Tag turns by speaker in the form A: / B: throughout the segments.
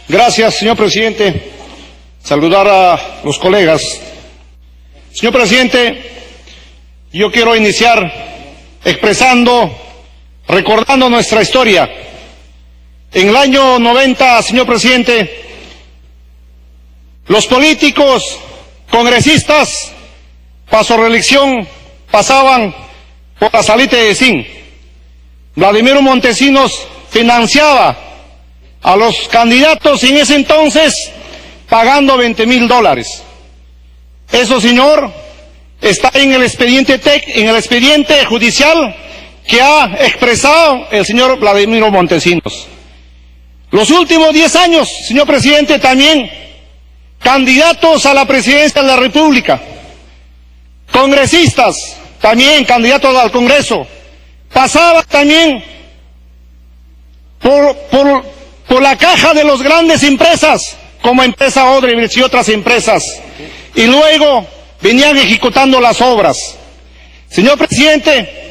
A: Gracias, señor presidente. Saludar a los colegas. Señor presidente, yo quiero iniciar recordando nuestra historia. En el año 90, señor presidente, los políticos, congresistas, para su reelección, pasaban por la salita de zinc. Vladimiro Montesinos financiaba a los candidatos en ese entonces pagando $20,000. Eso, señor, está en el expediente judicial que ha expresado el señor Vladimiro Montesinos. Los últimos 10 años, señor presidente, también candidatos a la presidencia de la República, congresistas, también candidatos al Congreso, pasaban también por la caja de las grandes empresas, como empresa Odebrecht y otras empresas, y luego venían ejecutando las obras. Señor presidente,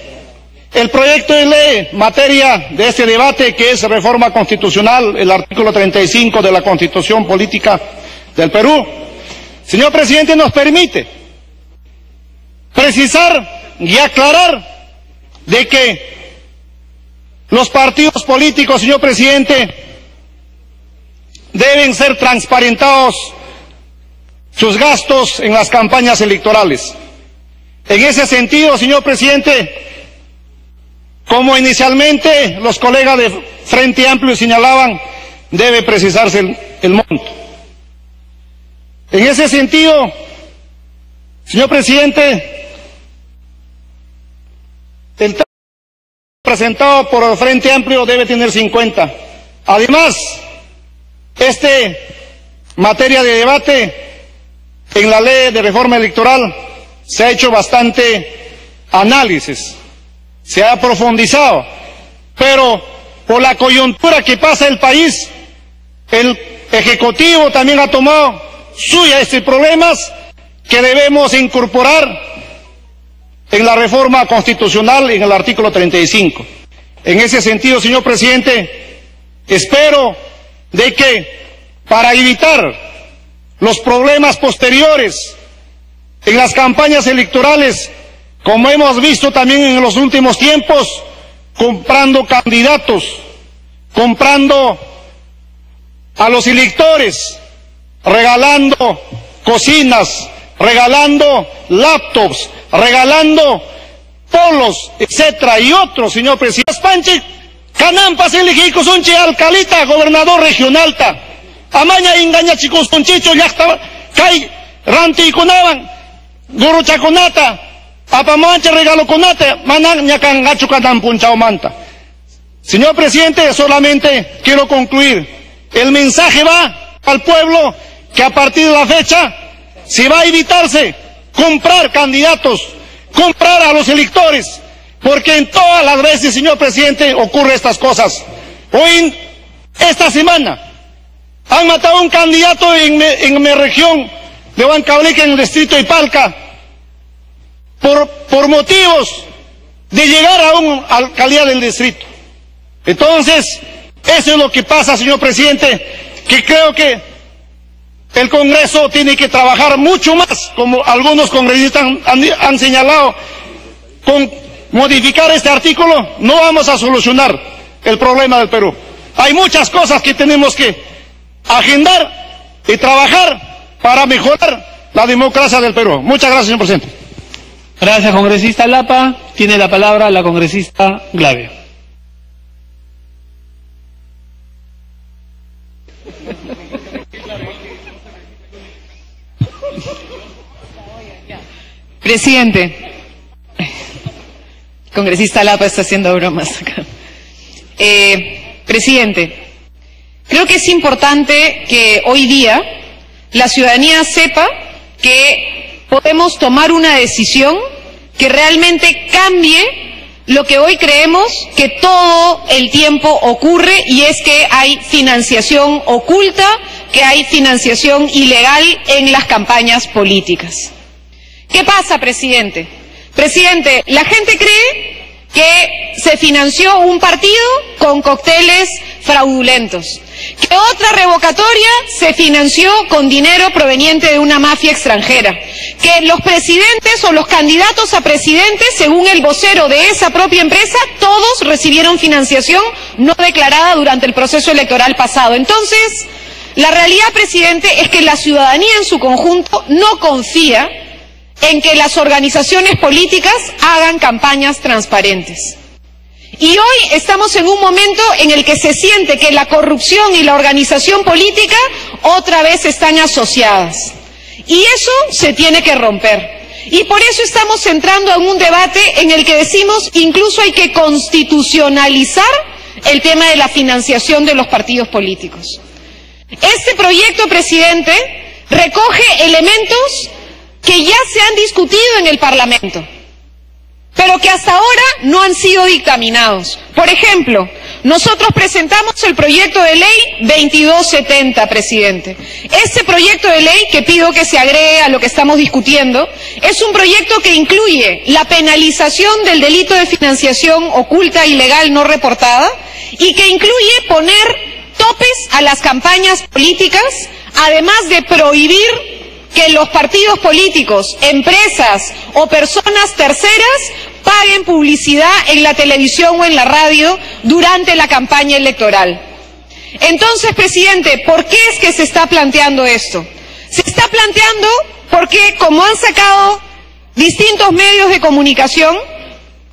A: el proyecto de ley, materia de este debate, que es reforma constitucional, el artículo 35 de la Constitución Política del Perú, señor presidente, nos permite precisar y aclarar de que los partidos políticos, señor presidente, deben ser transparentados sus gastos en las campañas electorales. En ese sentido, señor presidente, como inicialmente los colegas de Frente Amplio señalaban, debe precisarse el monto. En ese sentido, señor presidente, el texto presentado por el Frente Amplio debe tener 50. Además, materia de debate en la ley de reforma electoral se ha hecho bastante análisis, se ha profundizado, pero por la coyuntura que pasa el país, el Ejecutivo también ha tomado suya estos problemas que debemos incorporar en la reforma constitucional en el artículo 35. En ese sentido, señor presidente, espero de que para evitar los problemas posteriores en las campañas electorales, como hemos visto también en los últimos tiempos, comprando candidatos, comprando a los electores, regalando cocinas, regalando laptops, regalando polos, etcétera, y otros, señor presidente. Panche, Canampas elegí sonche alcalita, gobernador regional ta. Amaña engaña chicos con chicho, ya estaba, kai, ranti y conaban, guru chaconata, apamanche regalo conata, manan ñacan gacho canam punchao manta. Señor presidente, solamente quiero concluir. El mensaje va al pueblo que a partir de la fecha se va a evitarse comprar candidatos, comprar a los electores, porque en todas las veces, señor presidente, ocurre estas cosas. Hoy, esta semana, han matado a un candidato en mi región de Huancavelica, en el distrito de Ipalca, por motivos de llegar a una alcaldía del distrito. Entonces, eso es lo que pasa, señor presidente, que creo que el Congreso tiene que trabajar mucho más, como algunos congresistas han señalado. Con modificar este artículo no vamos a solucionar el problema del Perú. Hay muchas cosas que tenemos que agendar y trabajar para mejorar la democracia del Perú. Muchas gracias, señor presidente.
B: Gracias, congresista Lapa. Tiene la palabra la congresista Glavio.
C: Presidente, congresista Lapa está haciendo bromas acá. Presidente, creo que es importante que hoy día la ciudadanía sepa que podemos tomar una decisión que realmente cambie lo que hoy creemos que todo el tiempo ocurre, y es que hay financiación oculta, que hay financiación ilegal en las campañas políticas. ¿Qué pasa, presidente? Presidente, la gente cree que se financió un partido con cócteles fraudulentos. que otra revocatoria se financió con dinero proveniente de una mafia extranjera, que los presidentes o los candidatos a presidentes, según el vocero de esa propia empresa, todos recibieron financiación no declarada durante el proceso electoral pasado. Entonces, la realidad, presidente, es que la ciudadanía en su conjunto no confía en que las organizaciones políticas hagan campañas transparentes. Y hoy estamos en un momento en el que se siente que la corrupción y la organización política otra vez están asociadas. Y eso se tiene que romper. Y por eso estamos entrando en un debate en el que decimos incluso hay que constitucionalizar el tema de la financiación de los partidos políticos. Este proyecto, presidente, recoge elementos que ya se han discutido en el Parlamento, pero que hasta ahora no han sido dictaminados. Por ejemplo, nosotros presentamos el proyecto de ley 2270, presidente. Este proyecto de ley, que pido que se agregue a lo que estamos discutiendo, es un proyecto que incluye la penalización del delito de financiación oculta, ilegal, no reportada, y que incluye poner topes a las campañas políticas, además de prohibir que los partidos políticos, empresas o personas terceras paguen publicidad en la televisión o en la radio durante la campaña electoral. Entonces, presidente, ¿por qué es que se está planteando esto? Se está planteando porque, como han sacado distintos medios de comunicación,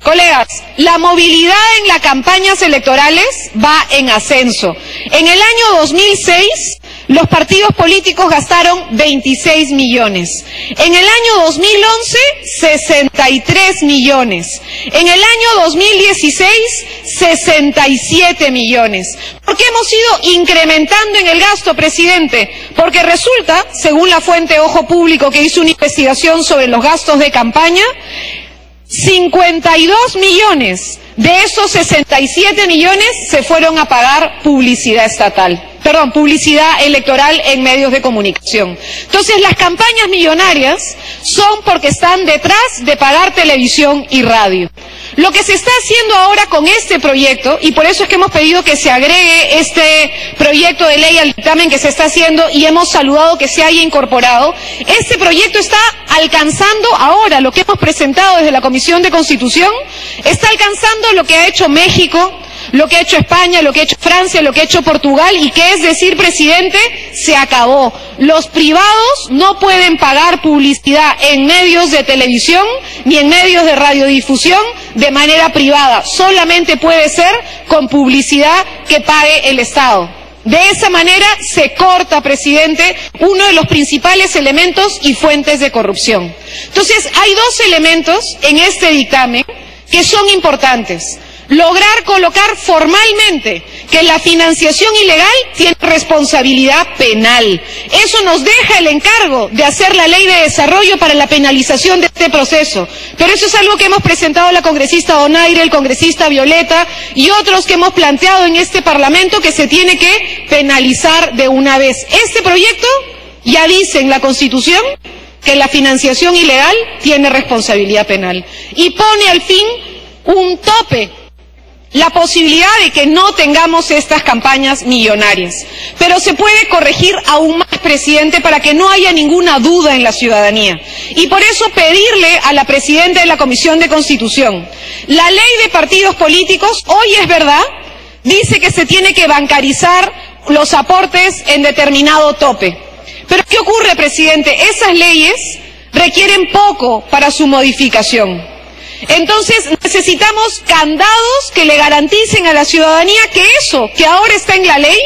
C: colegas, la movilidad en las campañas electorales va en ascenso. En el año 2006, los partidos políticos gastaron 26 millones. En el año 2011, 63 millones. En el año 2016, 67 millones. ¿Por qué hemos ido incrementando en el gasto, presidente? Porque resulta, según la fuente Ojo Público, que hizo una investigación sobre los gastos de campaña, 52 millones de esos 67 millones se fueron a pagar publicidad publicidad electoral en medios de comunicación. Entonces, las campañas millonarias son porque están detrás de pagar televisión y radio. Lo que se está haciendo ahora con este proyecto, y por eso es que hemos pedido que se agregue este proyecto de ley al dictamen que se está haciendo y hemos saludado que se haya incorporado, este proyecto está alcanzando ahora lo que hemos presentado desde la Comisión de Constitución, está alcanzando lo que ha hecho México, lo que ha hecho España, lo que ha hecho Francia, lo que ha hecho Portugal, y que es decir, presidente, se acabó. Los privados no pueden pagar publicidad en medios de televisión ni en medios de radiodifusión de manera privada. Solamente puede ser con publicidad que pague el Estado. De esa manera se corta, presidente, uno de los principales elementos y fuentes de corrupción. Entonces, hay dos elementos en este dictamen que son importantes. Lograr colocar formalmente que la financiación ilegal tiene responsabilidad penal. Eso nos deja el encargo de hacer la ley de desarrollo para la penalización de este proceso. Pero eso es algo que hemos presentado la congresista Donaire, el congresista Violeta y otros que hemos planteado en este Parlamento que se tiene que penalizar de una vez. Este proyecto ya dice en la Constitución que la financiación ilegal tiene responsabilidad penal y pone al fin un tope, la posibilidad de que no tengamos estas campañas millonarias. Pero se puede corregir aún más, presidente, para que no haya ninguna duda en la ciudadanía. Y por eso pedirle a la presidenta de la Comisión de Constitución, la ley de partidos políticos, hoy es verdad, dice que se tiene que bancarizar los aportes en determinado tope. Pero ¿qué ocurre, presidente? Esas leyes requieren poco para su modificación. Entonces necesitamos candados que le garanticen a la ciudadanía que eso que ahora está en la ley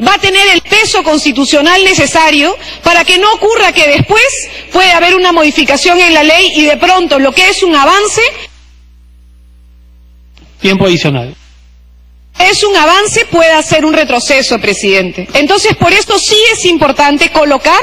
C: va a tener el peso constitucional necesario para que no ocurra que después puede haber una modificación en la ley y de pronto lo que es un avance...
B: Tiempo adicional.
C: Es un avance, pueda ser un retroceso, presidente. Entonces, por esto sí es importante colocar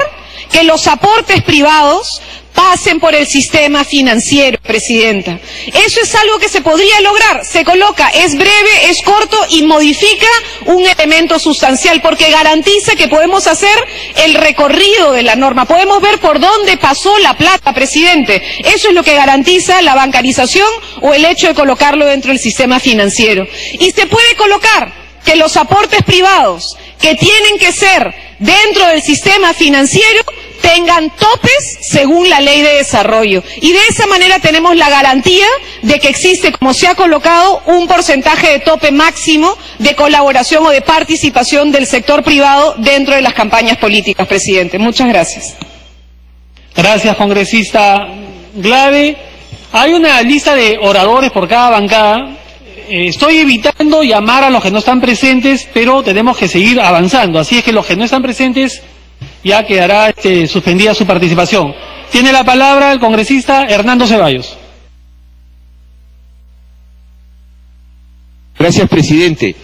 C: que los aportes privados pasen por el sistema financiero, presidenta. Eso es algo que se podría lograr. Se coloca, es breve, es corto y modifica un elemento sustancial porque garantiza que podemos hacer el recorrido de la norma. Podemos ver por dónde pasó la plata, presidente. Eso es lo que garantiza la bancarización o el hecho de colocarlo dentro del sistema financiero. Y se puede colocar que los aportes privados, que tienen que ser dentro del sistema financiero, tengan topes según la ley de desarrollo. Y de esa manera tenemos la garantía de que existe, como se ha colocado, un porcentaje de tope máximo de colaboración o de participación del sector privado dentro de las campañas políticas, presidente. Muchas gracias.
B: Gracias, congresista Glave. Hay una lista de oradores por cada bancada. Estoy evitando llamar a los que no están presentes, pero tenemos que seguir avanzando. Así es que los que no están presentes, ya quedará suspendida su participación. Tiene la palabra el congresista Hernando Ceballos.
D: Gracias, presidente.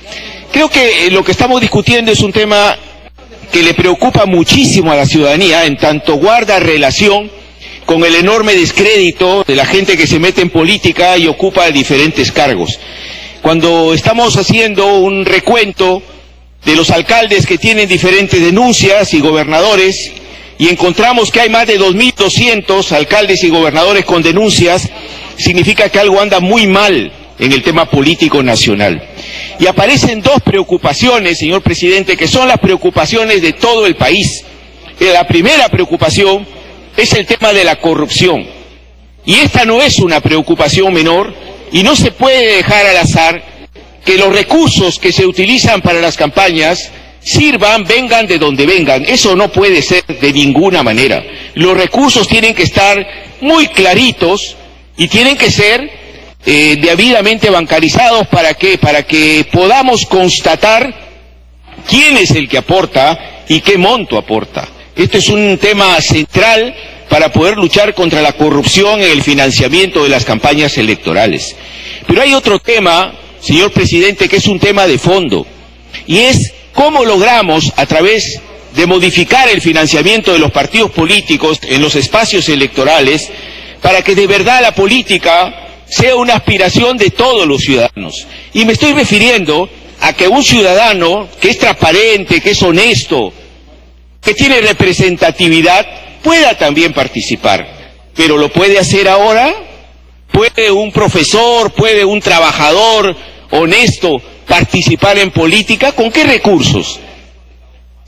D: Creo que lo que estamos discutiendo es un tema que le preocupa muchísimo a la ciudadanía, en tanto guarda relación con el enorme descrédito de la gente que se mete en política y ocupa diferentes cargos. Cuando estamos haciendo un recuento de los alcaldes que tienen diferentes denuncias y gobernadores, y encontramos que hay más de 2.200 alcaldes y gobernadores con denuncias, significa que algo anda muy mal en el tema político nacional. Y aparecen dos preocupaciones, señor presidente, que son las preocupaciones de todo el país. La primera preocupación es el tema de la corrupción. Y esta no es una preocupación menor, y no se puede dejar al azar que los recursos que se utilizan para las campañas sirvan, vengan de donde vengan. Eso no puede ser de ninguna manera. Los recursos tienen que estar muy claritos y tienen que ser debidamente bancarizados. ¿Para qué? Para que podamos constatar quién es el que aporta y qué monto aporta. Esto es un tema central para poder luchar contra la corrupción en el financiamiento de las campañas electorales. Pero hay otro tema, señor presidente, que es un tema de fondo, y es cómo logramos, a través de modificar el financiamiento de los partidos políticos en los espacios electorales, para que de verdad la política sea una aspiración de todos los ciudadanos. Y me estoy refiriendo a que un ciudadano que es transparente, que es honesto, que tiene representatividad, pueda también participar. Pero ¿lo puede hacer ahora? ¿Puede un profesor, puede un trabajador honesto participar en política? ¿Con qué recursos?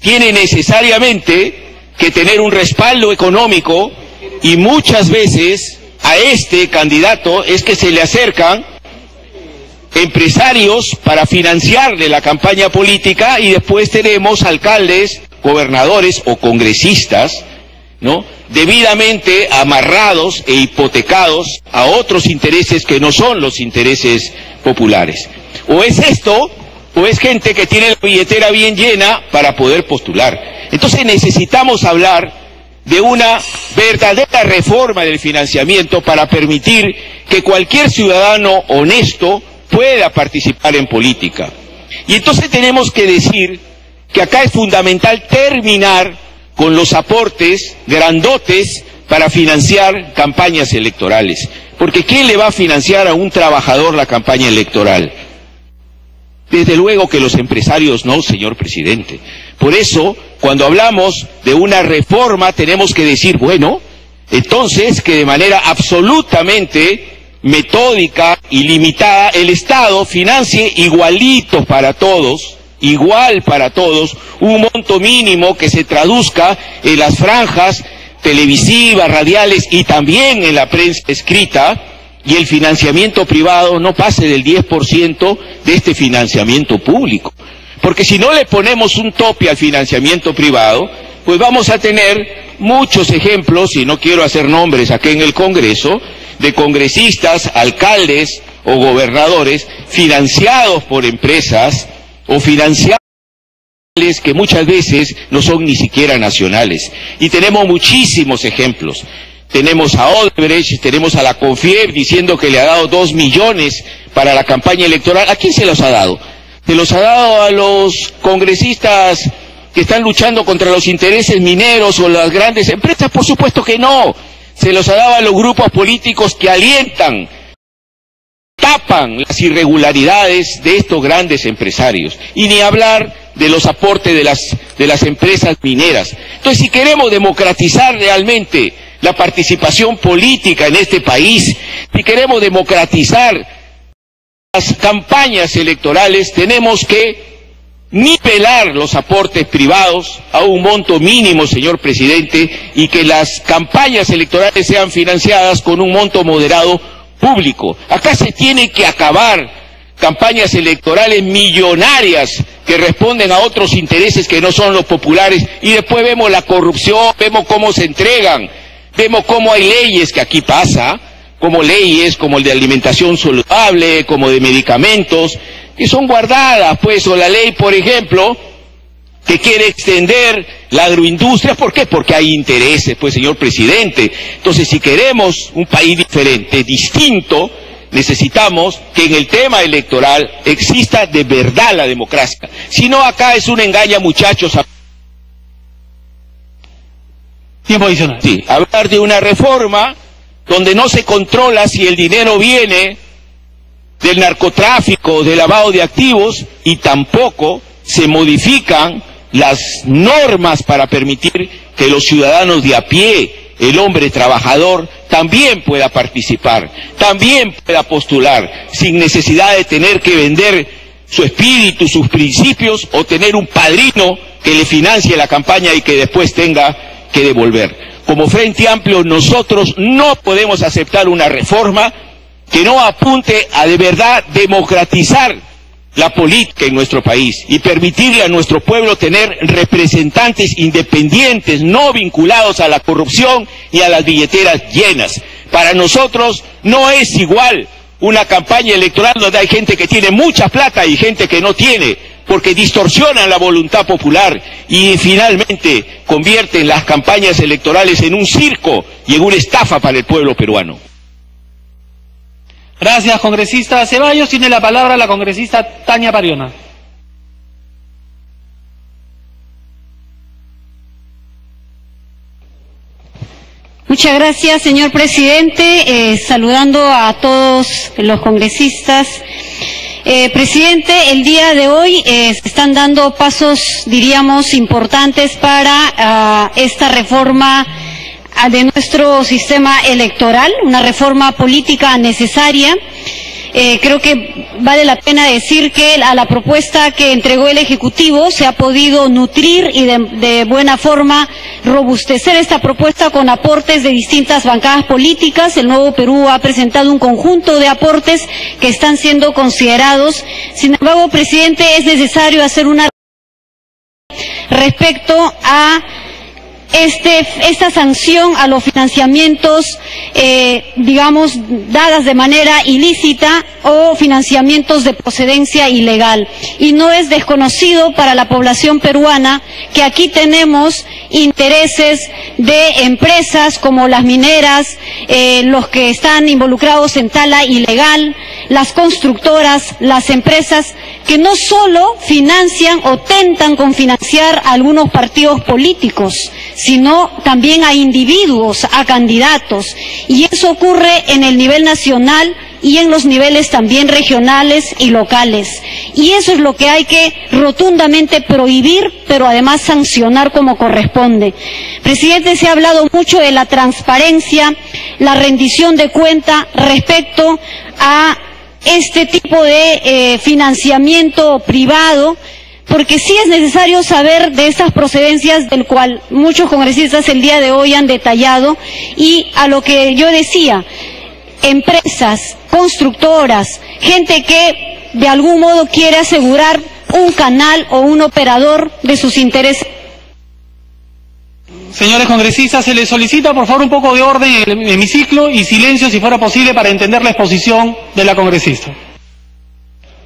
D: Tiene necesariamente que tener un respaldo económico, y muchas veces a este candidato es que se le acercan empresarios para financiarle la campaña política, y después tenemos alcaldes, gobernadores o congresistas, ¿no?, debidamente amarrados e hipotecados a otros intereses que no son los intereses populares. O es esto, o es gente que tiene la billetera bien llena para poder postular. Entonces necesitamos hablar de una verdadera reforma del financiamiento para permitir que cualquier ciudadano honesto pueda participar en política. Y entonces tenemos que decir que acá es fundamental terminar con los aportes grandotes para financiar campañas electorales. Porque ¿quién le va a financiar a un trabajador la campaña electoral? Desde luego que los empresarios no, señor presidente. Por eso, cuando hablamos de una reforma, tenemos que decir, bueno, entonces que de manera absolutamente metódica y limitada el Estado financie igualito para todos, igual para todos, un monto mínimo que se traduzca en las franjas televisivas, radiales y también en la prensa escrita, y el financiamiento privado no pase del 10% de este financiamiento público. Porque si no le ponemos un tope al financiamiento privado, pues vamos a tener muchos ejemplos, y no quiero hacer nombres aquí en el Congreso, de congresistas, alcaldes o gobernadores financiados por empresas o financiados que muchas veces no son ni siquiera nacionales. Y tenemos muchísimos ejemplos. Tenemos a Odebrecht, tenemos a la Confiep diciendo que le ha dado 2 millones para la campaña electoral. ¿A quién se los ha dado? ¿Se los ha dado a los congresistas que están luchando contra los intereses mineros o las grandes empresas? Por supuesto que no. Se los ha dado a los grupos políticos que alientan, tapan las irregularidades de estos grandes empresarios. Y ni hablar de los aportes de las empresas mineras. Entonces, si queremos democratizar realmente la participación política en este país, si queremos democratizar las campañas electorales, tenemos que nivelar los aportes privados a un monto mínimo, señor presidente, y que las campañas electorales sean financiadas con un monto moderado público. Acá se tiene que acabar campañas electorales millonarias que responden a otros intereses que no son los populares, y después vemos la corrupción, vemos cómo se entregan, vemos cómo hay leyes, que aquí pasa, como leyes como el de alimentación saludable, como de medicamentos, que son guardadas, pues, o la ley, por ejemplo, que quiere extender la agroindustria. ¿Por qué? Porque hay intereses, pues, señor presidente. Entonces, si queremos un país diferente, distinto, necesitamos que en el tema electoral exista de verdad la democracia. Si no, acá es un engaña, muchachos.
B: Tiempo adicional.
D: Sí, hablar de una reforma donde no se controla si el dinero viene del narcotráfico, del lavado de activos, y tampoco se modifican las normas para permitir que los ciudadanos de a pie, el hombre trabajador, también pueda participar, también pueda postular, sin necesidad de tener que vender su espíritu, sus principios, o tener un padrino que le financie la campaña y que después tenga que devolver. Como Frente Amplio, nosotros no podemos aceptar una reforma que no apunte a de verdad democratizar la política en nuestro país y permitirle a nuestro pueblo tener representantes independientes, no vinculados a la corrupción y a las billeteras llenas. Para nosotros no es igual una campaña electoral donde hay gente que tiene mucha plata y gente que no tiene, porque distorsionan la voluntad popular y finalmente convierten las campañas electorales en un circo y en una estafa para el pueblo peruano.
B: Gracias, congresista Ceballos. Tiene la palabra la congresista Tania Pariona.
E: Muchas gracias, señor presidente. Saludando a todos los congresistas. Presidente, el día de hoy se están dando pasos, diríamos, importantes para esta reforma de nuestro sistema electoral, una reforma política necesaria. Creo que vale la pena decir que a la propuesta que entregó el Ejecutivo se ha podido nutrir y de buena forma robustecer esta propuesta con aportes de distintas bancadas políticas. El Nuevo Perú ha presentado un conjunto de aportes que están siendo considerados. Sin embargo, presidente, es necesario hacer una respecto a esta sanción a los financiamientos, digamos, dadas de manera ilícita o financiamientos de procedencia ilegal. Y no es desconocido para la población peruana que aquí tenemos intereses de empresas como las mineras, los que están involucrados en tala ilegal, las constructoras, las empresas que no solo financian o tentan con financiar a algunos partidos políticos, sino también a individuos, a candidatos. Y eso ocurre en el nivel nacional y en los niveles también regionales y locales. Y eso es lo que hay que rotundamente prohibir, pero además sancionar como corresponde. Presidente, se ha hablado mucho de la transparencia, la rendición de cuenta respecto a este tipo de financiamiento privado, porque sí es necesario saber de estas procedencias, del cual muchos congresistas el día de hoy han detallado, y a lo que yo decía, empresas, constructoras, gente que de algún modo quiere asegurar un canal o un operador de sus intereses.
B: Señores congresistas, se les solicita por favor un poco de orden en el hemiciclo y silencio si fuera posible para entender la exposición de la congresista.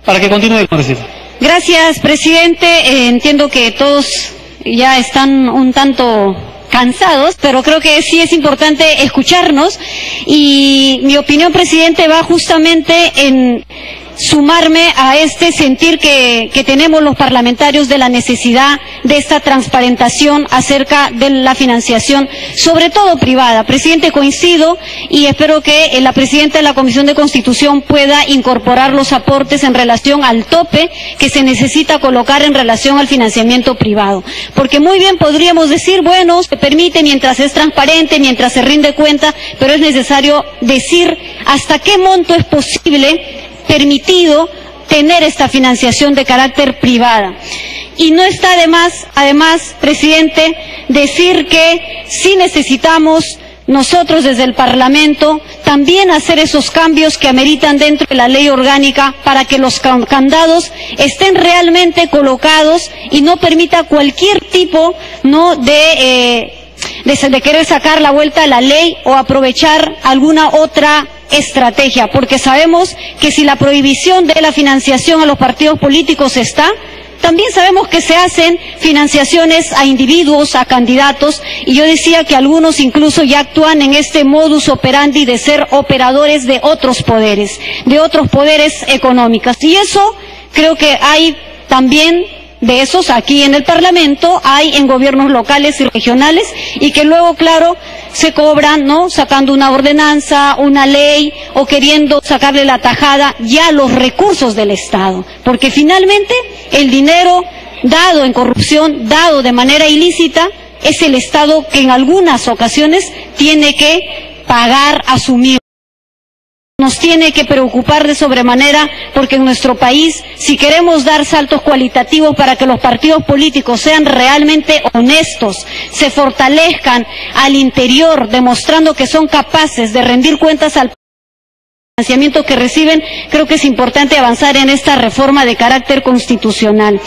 B: Para que continúe el congresista.
E: Gracias, presidente. Entiendo que todos ya están un tanto cansados, pero creo que sí es importante escucharnos, y mi opinión, presidente, va justamente en sumarme a este sentir que tenemos los parlamentarios de la necesidad de esta transparentación acerca de la financiación, sobre todo privada. Presidente, coincido y espero que la presidenta de la Comisión de Constitución pueda incorporar los aportes en relación al tope que se necesita colocar en relación al financiamiento privado. Porque muy bien podríamos decir, bueno, se permite mientras es transparente, mientras se rinde cuenta, pero es necesario decir hasta qué monto es posible permitido tener esta financiación de carácter privada. Y no está de más, además, presidente, decir que sí necesitamos nosotros desde el Parlamento también hacer esos cambios que ameritan dentro de la ley orgánica para que los candados estén realmente colocados y no permita cualquier tipo de querer sacar la vuelta a la ley o aprovechar alguna otra estrategia, porque sabemos que si la prohibición de la financiación a los partidos políticos está, también sabemos que se hacen financiaciones a individuos, a candidatos, y yo decía que algunos incluso ya actúan en este modus operandi de ser operadores de otros poderes económicos. Y eso creo que hay también de esos aquí en el Parlamento, hay en gobiernos locales y regionales, y que luego, claro, se cobran, ¿no?, sacando una ordenanza, una ley, o queriendo sacarle la tajada ya a los recursos del Estado. Porque finalmente el dinero dado en corrupción, dado de manera ilícita, es el Estado que en algunas ocasiones tiene que pagar, asumir. Nos tiene que preocupar de sobremanera porque en nuestro país, si queremos dar saltos cualitativos para que los partidos políticos sean realmente honestos, se fortalezcan al interior, demostrando que son capaces de rendir cuentas al financiamiento que reciben, creo que es importante avanzar en esta reforma de carácter constitucional.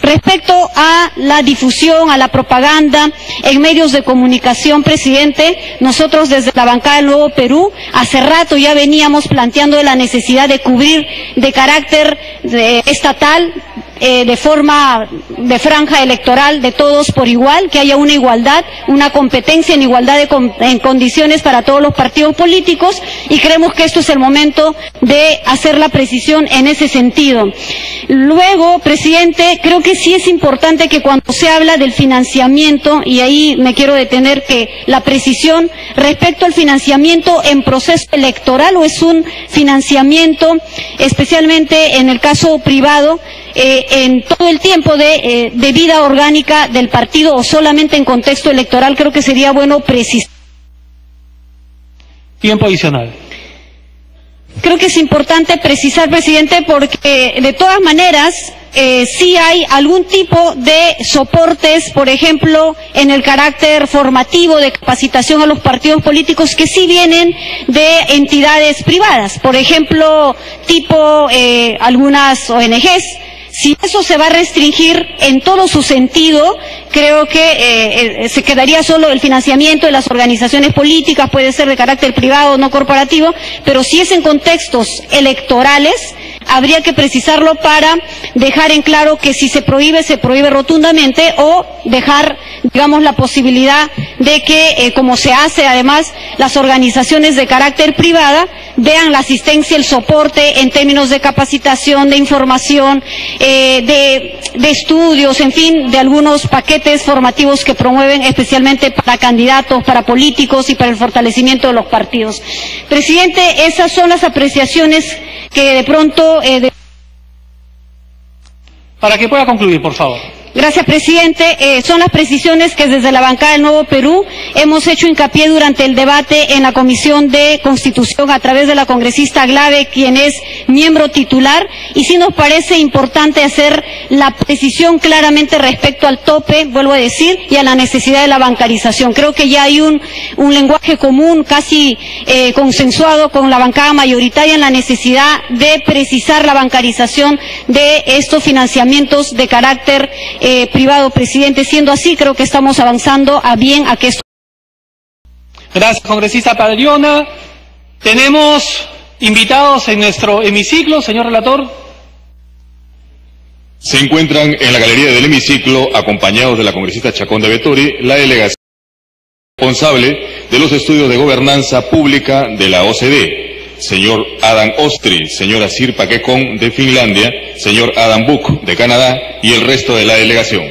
E: Respecto a la difusión, a la propaganda en medios de comunicación, presidente, nosotros desde la bancada del Nuevo Perú hace rato ya veníamos planteando la necesidad de cubrir de carácter estatal, de forma de franja electoral de todos por igual, que haya una igualdad, una competencia en igualdad en condiciones para todos los partidos políticos, y creemos que esto es el momento de hacer la precisión en ese sentido. Luego, presidente, creo que sí es importante que cuando se habla del financiamiento, y ahí me quiero detener, que la precisión respecto al financiamiento en proceso electoral o es un financiamiento, especialmente en el caso privado, en todo el tiempo de vida orgánica del partido o solamente en contexto electoral, creo que sería bueno precisar.
B: Tiempo adicional.
E: Creo que es importante precisar, presidente, porque de todas maneras sí hay algún tipo de soportes, por ejemplo, en el carácter formativo de capacitación a los partidos políticos que sí vienen de entidades privadas, por ejemplo, tipo algunas ONGs. Si eso se va a restringir en todo su sentido, creo que se quedaría solo el financiamiento de las organizaciones políticas, puede ser de carácter privado o no corporativo, pero si es en contextos electorales, habría que precisarlo para dejar en claro que si se prohíbe rotundamente, o dejar, digamos, la posibilidad de que, como se hace además, las organizaciones de carácter privada vean la asistencia, el soporte en términos de capacitación, de información, de estudios, en fin, de algunos paquetes formativos que promueven especialmente para candidatos, para políticos y para el fortalecimiento de los partidos. Presidente, esas son las apreciaciones que de pronto...
B: Para que pueda concluir, por favor.
E: Gracias, presidente. Son las precisiones que desde la bancada del Nuevo Perú hemos hecho hincapié durante el debate en la Comisión de Constitución a través de la congresista Glave, quien es miembro titular, y sí nos parece importante hacer la precisión claramente respecto al tope, vuelvo a decir, y a la necesidad de la bancarización. Creo que ya hay un lenguaje común, casi consensuado con la bancada mayoritaria, en la necesidad de precisar la bancarización de estos financiamientos de carácter privado, presidente. Siendo así, creo que estamos avanzando a que esto...
B: Gracias, congresista Padriona. Tenemos invitados en nuestro hemiciclo, señor relator.
F: Se encuentran en la galería del hemiciclo, acompañados de la congresista Chacón de Vettori, la delegación responsable de los estudios de gobernanza pública de la OCDE, señor Adam Ostri, señora Sirpa Kekon de Finlandia, señor Adam Book de Canadá y el resto de la delegación.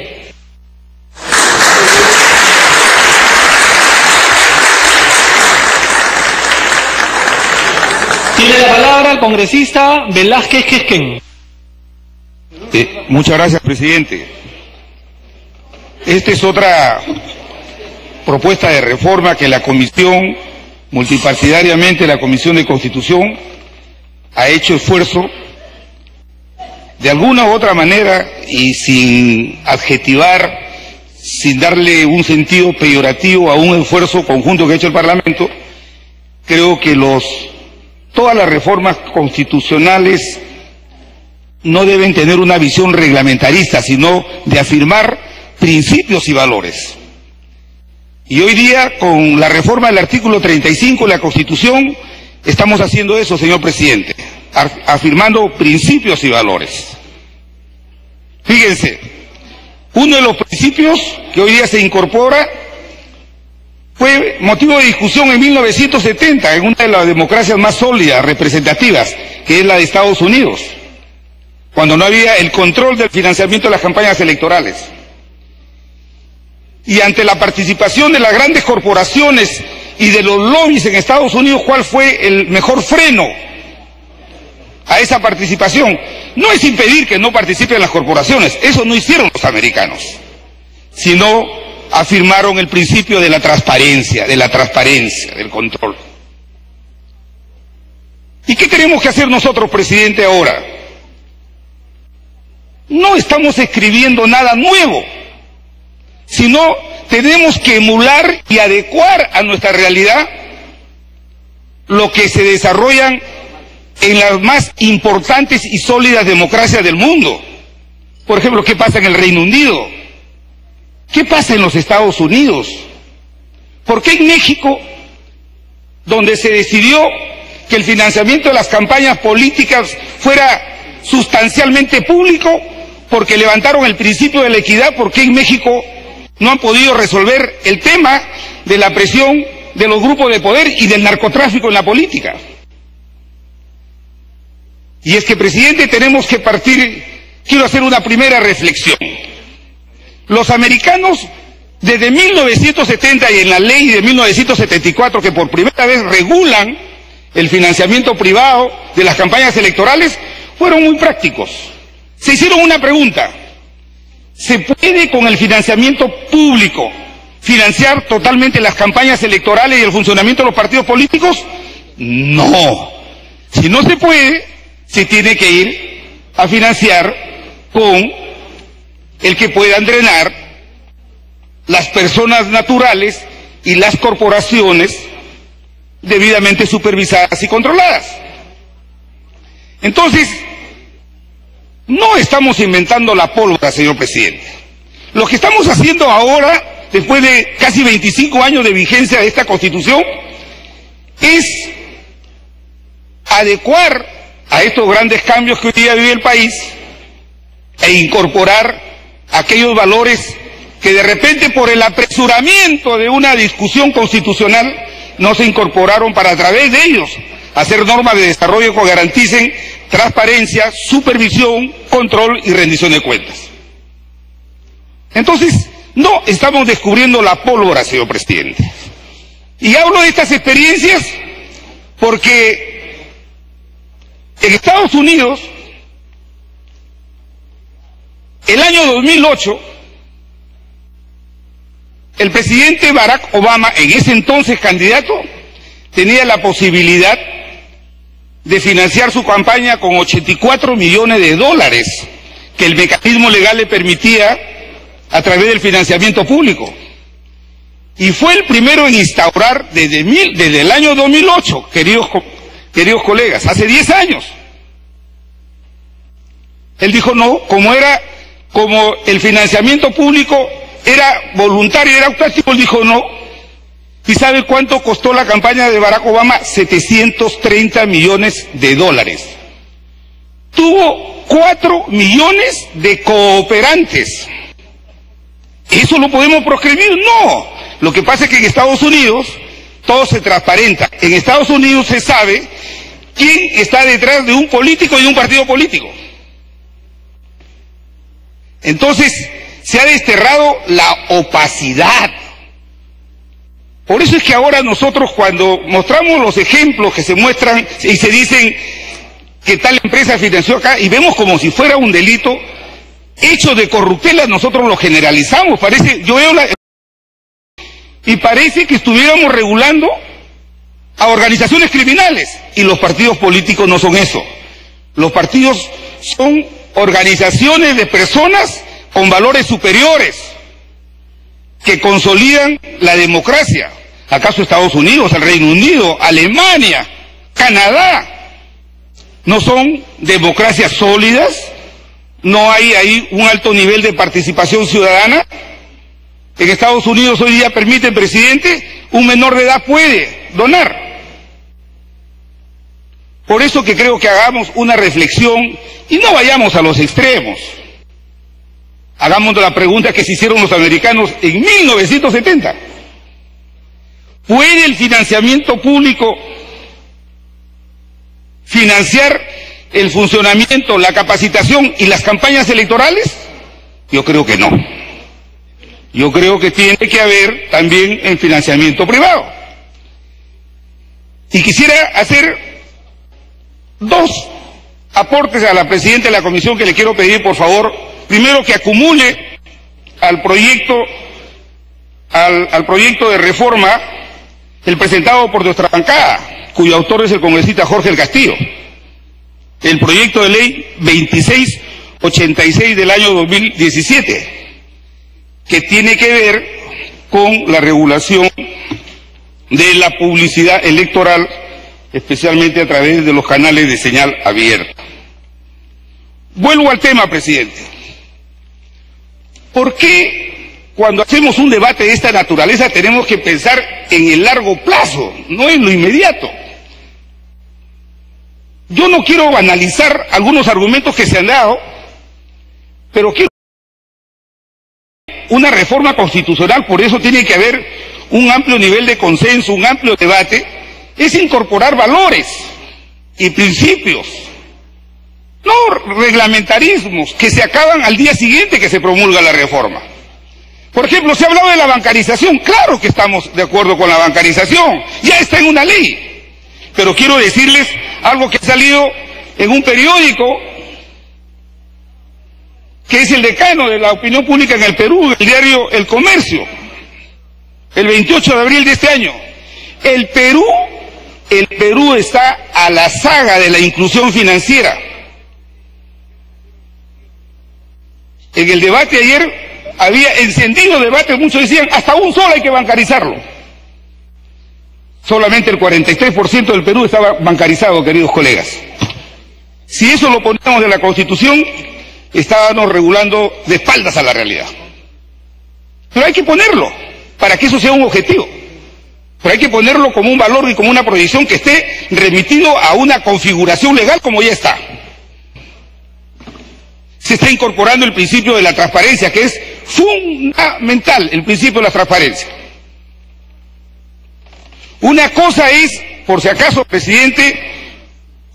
B: Tiene la palabra el congresista Velázquez Quisquén.
G: Muchas gracias, presidente. Esta es otra propuesta de reforma que la Comisión, multipartidariamente la Comisión de Constitución, ha hecho esfuerzo de de alguna u otra manera, y sin adjetivar, sin darle un sentido peyorativo a un esfuerzo conjunto que ha hecho el Parlamento, creo que todas las reformas constitucionales no deben tener una visión reglamentarista, sino de afirmar principios y valores. Y hoy día, con la reforma del artículo 35 de la Constitución, estamos haciendo eso, señor presidente, afirmando principios y valores. Fíjense, uno de los principios que hoy día se incorpora fue motivo de discusión en 1970, en una de las democracias más sólidas, representativas, que es la de Estados Unidos, cuando no había el control del financiamiento de las campañas electorales. Y ante la participación de las grandes corporaciones y de los lobbies en Estados Unidos, ¿cuál fue el mejor freno a esa participación? No es impedir que no participen las corporaciones, eso no hicieron los americanos, sino afirmaron el principio de la transparencia, del control. ¿Y qué tenemos que hacer nosotros, presidente, ahora? No estamos escribiendo nada nuevo, sino tenemos que emular y adecuar a nuestra realidad lo que se desarrollan en las más importantes y sólidas democracias del mundo. Por ejemplo, ¿qué pasa en el Reino Unido? ¿Qué pasa en los Estados Unidos? ¿Por qué en México, donde se decidió que el financiamiento de las campañas políticas fuera sustancialmente público, porque levantaron el principio de la equidad, por qué en México no han podido resolver el tema de la presión de los grupos de poder y del narcotráfico en la política? Y es que, presidente, tenemos que partir, quiero hacer una primera reflexión. Los americanos, desde 1970 y en la ley de 1974, que por primera vez regulan el financiamiento privado de las campañas electorales, fueron muy prácticos. Se hicieron una pregunta: ¿se puede con el financiamiento público financiar totalmente las campañas electorales y el funcionamiento de los partidos políticos? No. Si no se puede, se tiene que ir a financiar con el que puedan drenar las personas naturales y las corporaciones debidamente supervisadas y controladas. Entonces, no estamos inventando la pólvora, señor presidente. Lo que estamos haciendo ahora, después de casi 25 años de vigencia de esta Constitución, es adecuar a estos grandes cambios que hoy día vive el país e incorporar aquellos valores que de repente, por el apresuramiento de una discusión constitucional, no se incorporaron, para a través de ellos hacer normas de desarrollo que garanticen transparencia, supervisión, control y rendición de cuentas. Entonces, no estamos descubriendo la pólvora, señor presidente. Y hablo de estas experiencias porque en Estados Unidos, el año 2008, el presidente Barack Obama, en ese entonces candidato, tenía la posibilidad de financiar su campaña con $84 millones que el mecanismo legal le permitía a través del financiamiento público. Y fue el primero en instaurar desde el año 2008, queridos colegas, hace 10 años. Él dijo no, como el financiamiento público era voluntario, era optativo, él dijo no. ¿Y sabe cuánto costó la campaña de Barack Obama? $730 millones. Tuvo 4 millones de cooperantes. ¿Eso lo podemos proscribir? No. Lo que pasa es que en Estados Unidos todo se transparenta. En Estados Unidos se sabe quién está detrás de un político y de un partido político. Entonces, se ha desterrado la opacidad. Por eso es que ahora nosotros, cuando mostramos los ejemplos que se muestran y se dicen que tal empresa financió acá, y vemos como si fuera un delito, hechos de corruptela, nosotros lo generalizamos. Y parece que estuviéramos regulando a organizaciones criminales, y los partidos políticos no son eso. Los partidos son organizaciones de personas con valores superiores que consolidan la democracia. ¿Acaso Estados Unidos, el Reino Unido, Alemania, Canadá no son democracias sólidas? ¿No hay ahí un alto nivel de participación ciudadana? En Estados Unidos hoy día permiten, presidente, un menor de edad puede donar. Por eso que creo que hagamos una reflexión y no vayamos a los extremos. Hagamos la pregunta que se hicieron los americanos en 1970. ¿Puede el financiamiento público financiar el funcionamiento, la capacitación y las campañas electorales? Yo creo que no. Yo creo que tiene que haber también el financiamiento privado. Y quisiera hacer dos aportes a la presidenta de la comisión que le quiero pedir, por favor. Primero, que acumule al proyecto de reforma el presentado por nuestra bancada, cuyo autor es el congresista Jorge del Castillo, el proyecto de ley 2686 del año 2017, que tiene que ver con la regulación de la publicidad electoral, especialmente a través de los canales de señal abierta. Vuelvo al tema, presidente. ¿Por qué cuando hacemos un debate de esta naturaleza tenemos que pensar en el largo plazo, no en lo inmediato? Yo no quiero banalizar algunos argumentos que se han dado, pero quiero una reforma constitucional, por eso tiene que haber un amplio nivel de consenso, un amplio debate, es incorporar valores y principios, no reglamentarismos que se acaban al día siguiente que se promulga la reforma. Por ejemplo, se ha hablado de la bancarización. Claro que estamos de acuerdo con la bancarización, ya está en una ley, pero quiero decirles algo que ha salido en un periódico que es el decano de la opinión pública en el Perú, el diario El Comercio, el 28 de abril de este año. El Perú está a la saga de la inclusión financiera. En el debate ayer había encendido debate, muchos decían, hasta un solo hay que bancarizarlo. Solamente el 43% del Perú estaba bancarizado, queridos colegas. Si eso lo ponemos en la Constitución, estábamos regulando de espaldas a la realidad. Pero hay que ponerlo, para que eso sea un objetivo. Pero hay que ponerlo como un valor y como una proyección que esté remitido a una configuración legal como ya está. Se está incorporando el principio de la transparencia, que es fundamental, el principio de la transparencia. Una cosa es, por si acaso, presidente,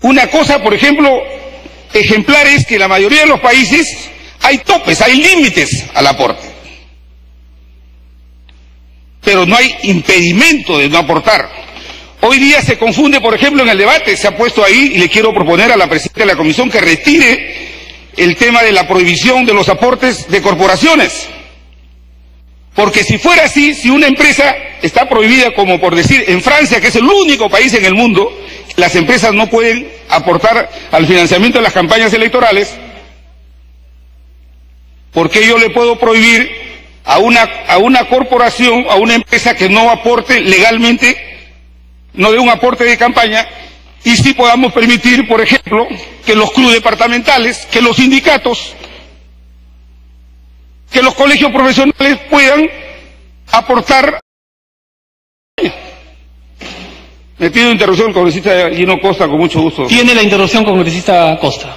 G: una cosa, por ejemplo, ejemplar es que en la mayoría de los países hay topes, hay límites al aporte. Pero no hay impedimento de no aportar. Hoy día se confunde, por ejemplo, en el debate, se ha puesto ahí, y le quiero proponer a la presidenta de la comisión que retire el tema de la prohibición de los aportes de corporaciones. Porque si fuera así, si una empresa está prohibida, como por decir en Francia, que es el único país en el mundo, las empresas no pueden aportar al financiamiento de las campañas electorales, ¿por qué yo le puedo prohibir a una corporación, a una empresa que no aporte legalmente, no dé un aporte de campaña, y sí podamos permitir, por ejemplo, que los clubes departamentales, que los sindicatos, que los colegios profesionales puedan aportar? Me pido interrupción, congresista Gino Costa, con mucho gusto.
B: Tiene la interrupción, congresista Costa.